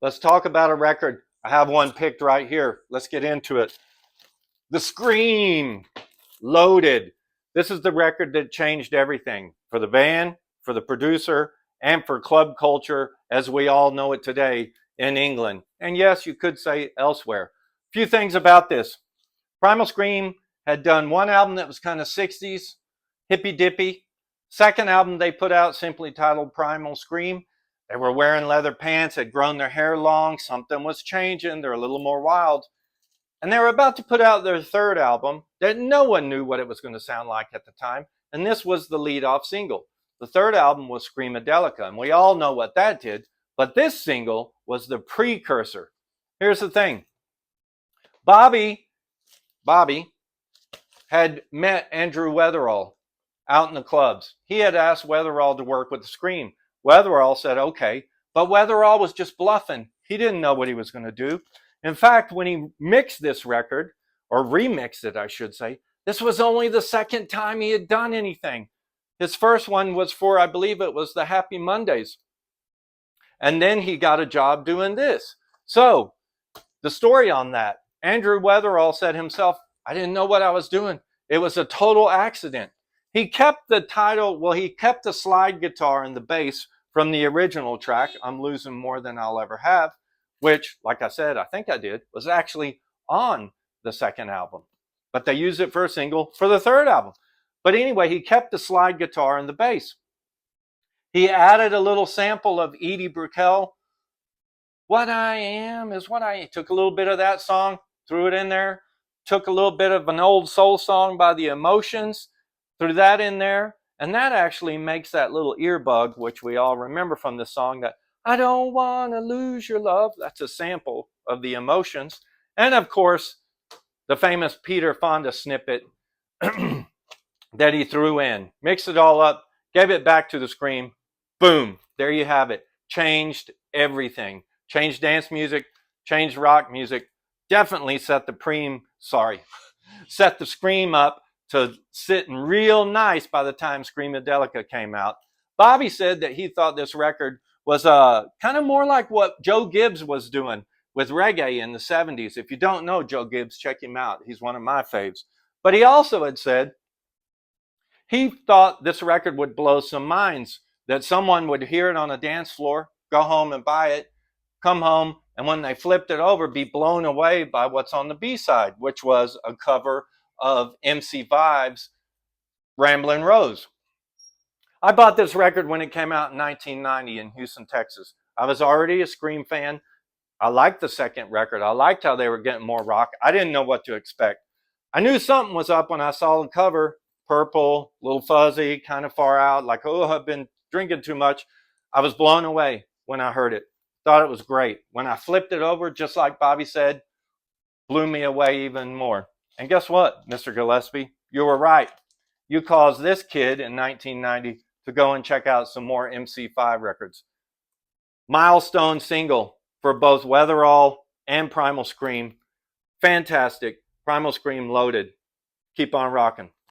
Let's talk about a record. I have one picked right here. Let's get into it. The Scream, Loaded. This is the record that changed everything for the band, for the producer, and for club culture as we all know it today in England. And yes, you could say elsewhere. A few things about this. Primal Scream had done one album that was kind of 60s, hippy dippy. Second album they put out, simply titled Primal Scream. They were wearing leather pants, had grown their hair long, something was changing, they're a little more wild. And they were about to put out their third album that no one knew what it was going to sound like at the time. And this was the lead-off single. The third album was Screamadelica, and we all know what that did. But this single was the precursor. Here's the thing. Bobby had met Andrew Weatherall out in the clubs. He had asked Weatherall to work with the Scream. Weatherall said, okay. But Weatherall was just bluffing. He didn't know what he was going to do. In fact, when he mixed this record, or remixed it, I should say, this was only the second time he had done anything. His first one was for, I believe it was the Happy Mondays. And then he got a job doing this. So, the story on that, Andrew Weatherall said himself, I didn't know what I was doing. It was a total accident. He kept the title, well, he kept the slide guitar and the bass from the original track, I'm Losing More Than I'll Ever Have, which, like I said, I think I did, was actually on the second album. But they used it for a single for the third album. But anyway, he kept the slide guitar and the bass. He added a little sample of Edie Brickell. What I Am is What I Took a little bit of that song, threw it in there. Took a little bit of an old soul song by The Emotions, threw that in there. And that actually makes that little earbug, which we all remember from the song, that I don't want to lose your love. That's a sample of The Emotions. And of course, the famous Peter Fonda snippet that he threw in. Mixed it all up, gave it back to the Scream. Boom, there you have it. Changed everything. Changed dance music, changed rock music. Definitely set the Scream up to sitting real nice by the time Screamadelica came out. Bobby said that he thought this record was kind of more like what Joe Gibbs was doing with reggae in the 70s. If you don't know Joe Gibbs, check him out. He's one of my faves. But he also had said he thought this record would blow some minds, that someone would hear it on a dance floor, go home and buy it, come home, and when they flipped it over, be blown away by what's on the B-side, which was a cover of MC Vive's Ramblin' Rose. I bought this record when it came out in 1990 in Houston, Texas. I was already a Scream fan. I liked the second record. I liked how they were getting more rock. I didn't know what to expect. I knew something was up when I saw the cover, purple, a little fuzzy, kind of far out, like, oh, I've been drinking too much. I was blown away when I heard it. Thought it was great. When I flipped it over, just like Bobby said, blew me away even more. And guess what, Mr. Gillespie? You were right. You caused this kid in 1990 to go and check out some more MC5 records. Milestone single for both Weatherall and Primal Scream. Fantastic. Primal Scream, Loaded. Keep on rocking.